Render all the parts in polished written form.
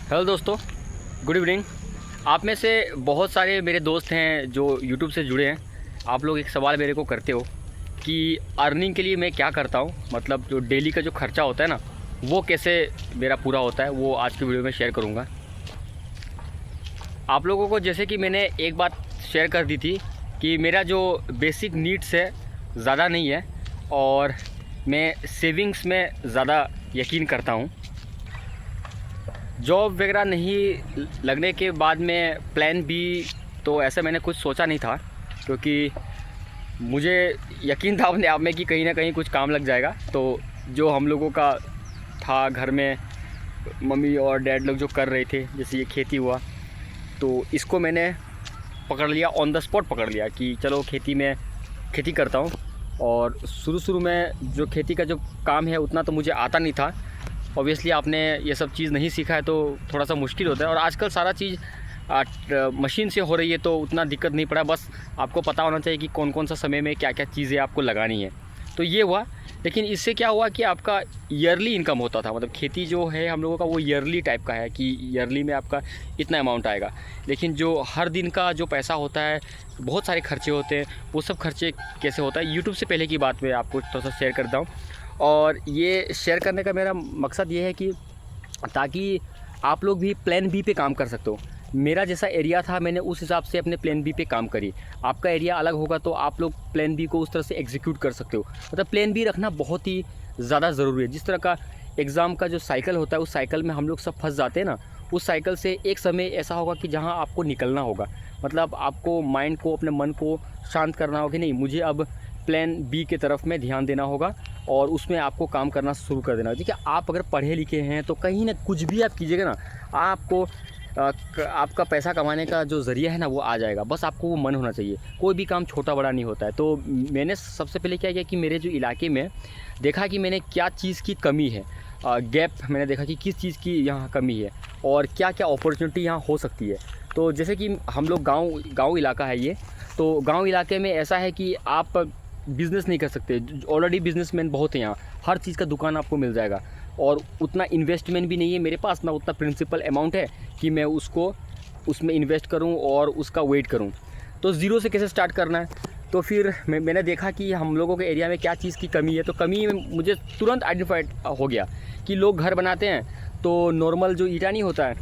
Hello दोस्तों, good evening. आप में से बहुत सारे मेरे दोस्त हैं जो यूट्यूब से जुड़े हैं। आप लोग एक सवाल मेरे को करते हो कि अर्निंग के लिए मैं क्या करता हूँ, मतलब जो डेली का जो खर्चा होता है ना, वो कैसे मेरा पूरा होता है, वो आज की वीडियो में शेयर करूँगा आप लोगों को। जैसे कि मैंने एक बात शेयर कर दी थी कि मेरा जो बेसिक नीड्स है ज़्यादा नहीं है और मैं सेविंग्स में ज़्यादा यकीन करता हूँ। जॉब वगैरह नहीं लगने के बाद में प्लान बी तो ऐसा मैंने कुछ सोचा नहीं था, क्योंकि मुझे यकीन था अपने आप में कि कहीं ना कहीं कुछ काम लग जाएगा। तो जो हम लोगों का था घर में, मम्मी और डैड लोग जो कर रहे थे, जैसे ये खेती हुआ, तो इसको मैंने पकड़ लिया, ऑन द स्पॉट पकड़ लिया कि चलो खेती करता हूँ। और शुरू में जो खेती का जो काम है उतना तो मुझे आता नहीं था। ऑब्वियसली आपने ये सब चीज़ नहीं सीखा है तो थोड़ा सा मुश्किल होता है, और आजकल सारा चीज़ मशीन से हो रही है तो उतना दिक्कत नहीं पड़ा। बस आपको पता होना चाहिए कि कौन कौन सा समय में क्या क्या चीज़ें आपको लगानी है। तो ये हुआ, लेकिन इससे क्या हुआ कि आपका ईयरली इनकम होता था। मतलब खेती जो है हम लोगों का वो ईयरली टाइप का है कि ईयरली में आपका इतना अमाउंट आएगा। लेकिन जो हर दिन का जो पैसा होता है, बहुत सारे खर्चे होते हैं, वो सब खर्चे कैसे होता है, यूट्यूब से पहले की बात मैं आपको थोड़ा सा शेयर करता हूँ। और ये शेयर करने का मेरा मकसद ये है कि ताकि आप लोग भी प्लान बी पे काम कर सकते हो। मेरा जैसा एरिया था मैंने उस हिसाब से अपने प्लान बी पे काम करी। आपका एरिया अलग होगा तो आप लोग प्लान बी को उस तरह से एग्जीक्यूट कर सकते हो। मतलब प्लान बी रखना बहुत ही ज़्यादा ज़रूरी है। जिस तरह का एग्ज़ाम का जो साइकिल होता है उस साइकिल में हम लोग सब फंस जाते हैं ना, उस साइकिल से एक समय ऐसा होगा कि जहाँ आपको निकलना होगा। मतलब आपको माइंड को, अपने मन को शांत करना होगा कि नहीं, मुझे अब प्लान बी के तरफ में ध्यान देना होगा और उसमें आपको काम करना शुरू कर देना। देखिए, आप अगर पढ़े लिखे हैं तो कहीं ना कुछ भी आप कीजिएगा ना, आपको आपका पैसा कमाने का जो ज़रिया है ना वो आ जाएगा। बस आपको वो मन होना चाहिए। कोई भी काम छोटा बड़ा नहीं होता है। तो मैंने सबसे पहले क्या किया कि मेरे जो इलाके में देखा कि मैंने क्या चीज़ की कमी है, गैप मैंने देखा कि किस चीज़ की यहाँ कमी है और क्या क्या अपॉर्चुनिटी यहाँ हो सकती है। तो जैसे कि हम लोग गाँव इलाका है ये, तो गाँव इलाके में ऐसा है कि आप बिज़नेस नहीं कर सकते। ऑलरेडी बिजनेसमैन बहुत हैं यहाँ, हर चीज़ का दुकान आपको मिल जाएगा और उतना इन्वेस्टमेंट भी नहीं है मेरे पास, ना उतना प्रिंसिपल अमाउंट है कि मैं उसको उसमें इन्वेस्ट करूँ और उसका वेट करूँ। तो ज़ीरो से कैसे स्टार्ट करना है, तो फिर मैंने देखा कि हम लोगों के एरिया में क्या चीज़ की कमी है। तो कमी मुझे तुरंत आइडेंटिफाइड हो गया कि लोग घर बनाते हैं तो नॉर्मल जो ईटा नहीं होता है,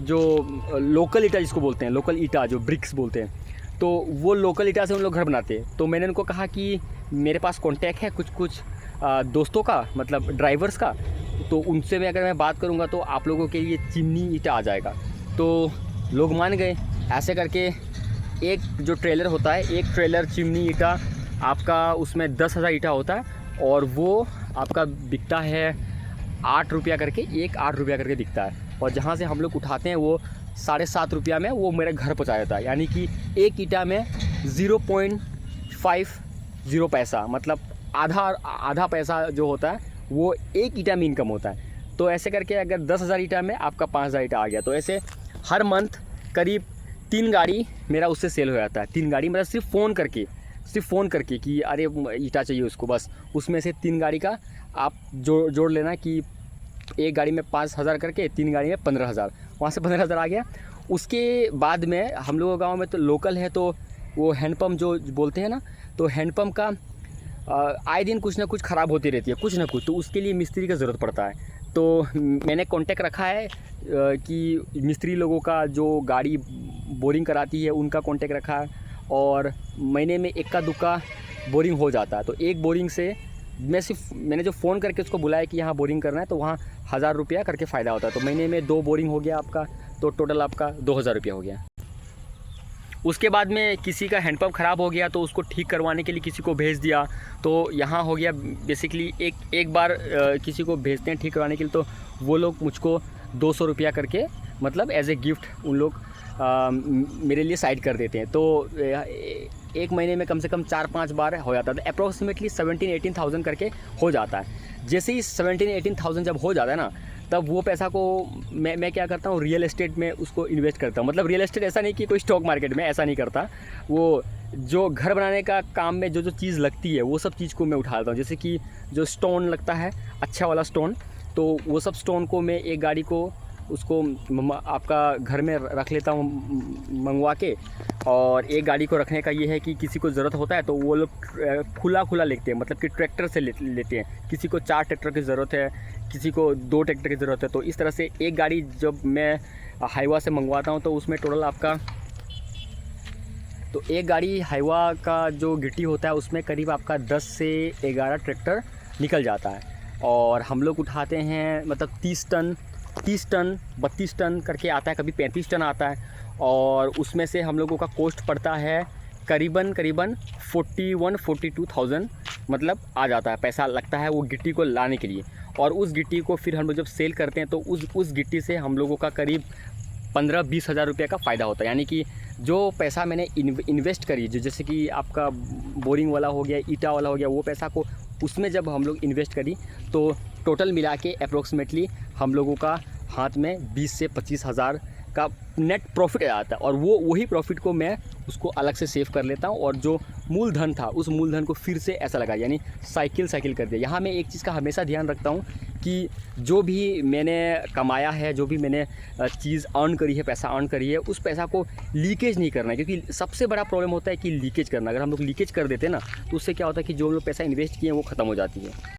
जो लोकल ईटा जिसको बोलते हैं, लोकल ईटा जो ब्रिक्स बोलते हैं, तो वो लोकल ईटा से उन लोग घर बनाते हैं। तो मैंने उनको कहा कि मेरे पास कॉन्टैक्ट है कुछ दोस्तों का, मतलब ड्राइवर्स का, तो उनसे अगर मैं बात करूँगा तो आप लोगों के लिए चिमनी ईटा आ जाएगा। तो लोग मान गए। ऐसे करके एक जो ट्रेलर होता है, एक ट्रेलर चिमनी ईटा आपका, उसमें 10,000 ईटा होता है और वो आपका बिकता है 8 रुपया करके, 8 रुपया करके बिकता है। और जहाँ से हम लोग उठाते हैं वो 7.5 रुपया में वो मेरे घर पहुँचा देता है। यानी कि एक ईटा में 0.50 पैसा, मतलब आधा पैसा जो होता है वो एक ईटा में इनकम होता है। तो ऐसे करके अगर 10,000 ईटा में आपका 5,000 ईटा आ गया, तो ऐसे हर मंथ करीब 3 गाड़ी मेरा उससे सेल हो जाता है। 3 गाड़ी मतलब सिर्फ फ़ोन करके कि अरे ईटा चाहिए उसको, बस उसमें से 3 गाड़ी का आप जोड़ लेना कि एक गाड़ी में 5,000 करके, 3 गाड़ी में 15,000, वहाँ से 15,000 आ गया। उसके बाद में हम लोगों गाँव में तो लोकल है, तो वो हैंडपम्प जो बोलते हैं ना, तो हैंडपम्प का आए दिन कुछ ना कुछ ख़राब होती रहती है, कुछ ना कुछ, तो उसके लिए मिस्त्री का ज़रूरत पड़ता है। तो मैंने कांटेक्ट रखा है कि मिस्त्री लोगों का जो गाड़ी बोरिंग कराती है उनका कांटेक्ट रखा है, और महीने में इक्का दुक्का बोरिंग हो जाता है। तो एक बोरिंग से मैंने जो फ़ोन करके उसको बुलाया कि यहाँ बोरिंग करना है, तो वहाँ 1,000 रुपया करके फ़ायदा होता है। तो महीने में 2 बोरिंग हो गया आपका, तो टोटल आपका 2,000 रुपया हो गया। उसके बाद में किसी का हैंडपम्प ख़राब हो गया तो उसको ठीक करवाने के लिए किसी को भेज दिया। तो यहाँ हो गया बेसिकली एक बार किसी को भेजते हैं ठीक करवाने के लिए, तो वो लोग मुझको 200 रुपया करके, मतलब एज ए गिफ्ट उन लोग मेरे लिए साइड कर देते हैं। तो एक महीने में कम से कम 4-5 बार हो जाता है। तो अप्रॉक्सीमेटली 17-18,000 करके हो जाता है। जैसे ही 17-18,000 जब हो जाता है ना, तब वो पैसा को मैं क्या करता हूँ, रियल एस्टेट में उसको इन्वेस्ट करता हूँ। मतलब रियल एस्टेट ऐसा नहीं कि कोई स्टॉक मार्केट में, ऐसा नहीं करता। वो जो घर बनाने का काम में जो चीज़ लगती है वो सब चीज़ को मैं उठाता हूँ। जैसे कि जो स्टोन लगता है, अच्छा वाला स्टोन, तो वो सब स्टोन को मैं एक गाड़ी को उसको आपका घर में रख लेता हूँ मंगवा के। और एक गाड़ी को रखने का ये है कि किसी को ज़रूरत होता है तो वो लोग खुला लेते हैं, मतलब कि ट्रैक्टर से लेते हैं। किसी को 4 ट्रैक्टर की ज़रूरत है, किसी को 2 ट्रैक्टर की ज़रूरत है। तो इस तरह से एक गाड़ी जब मैं हाईवा से मंगवाता हूँ तो उसमें टोटल आपका, तो एक गाड़ी हाईवा का जो गिट्टी होता है उसमें करीब आपका 10 से 11 ट्रैक्टर निकल जाता है। और हम लोग उठाते हैं मतलब 30 टन 32 टन करके आता है, कभी 35 टन आता है। और उसमें से हम लोगों का कॉस्ट पड़ता है करीबन 41-42,000 मतलब आ जाता है, पैसा लगता है वो गिट्टी को लाने के लिए। और उस गिट्टी को फिर हम लोग जब सेल करते हैं तो उस गिट्टी से हम लोगों का करीब 15-20 हज़ार रुपये का फ़ायदा होता है। यानी कि जो पैसा मैंने इन्वेस्ट करी, जो जैसे कि आपका बोरिंग वाला हो गया, ईटा वाला हो गया, वो पैसा को उसमें जब हम लोग इन्वेस्ट करी तो टोटल मिला के अप्रोक्सीमेटली हम लोगों का हाथ में 20 से 25 हज़ार का नेट प्रॉफिट आता है। और वही प्रॉफिट को मैं उसको अलग से सेव कर लेता हूँ और जो मूलधन था उस मूलधन को फिर से ऐसा लगा, यानी साइकिल कर दिया। यहाँ मैं एक चीज़ का हमेशा ध्यान रखता हूँ कि जो भी मैंने कमाया है, जो भी मैंने चीज़ अर्न करी है, पैसा अर्न करी है, उस पैसा को लीकेज नहीं करना है। क्योंकि सबसे बड़ा प्रॉब्लम होता है कि लीकेज करना। अगर हम लोग लीकेज कर देते हैं ना तो उससे क्या होता है कि जो लोग पैसा इन्वेस्ट किए हैं वो ख़त्म हो जाती है।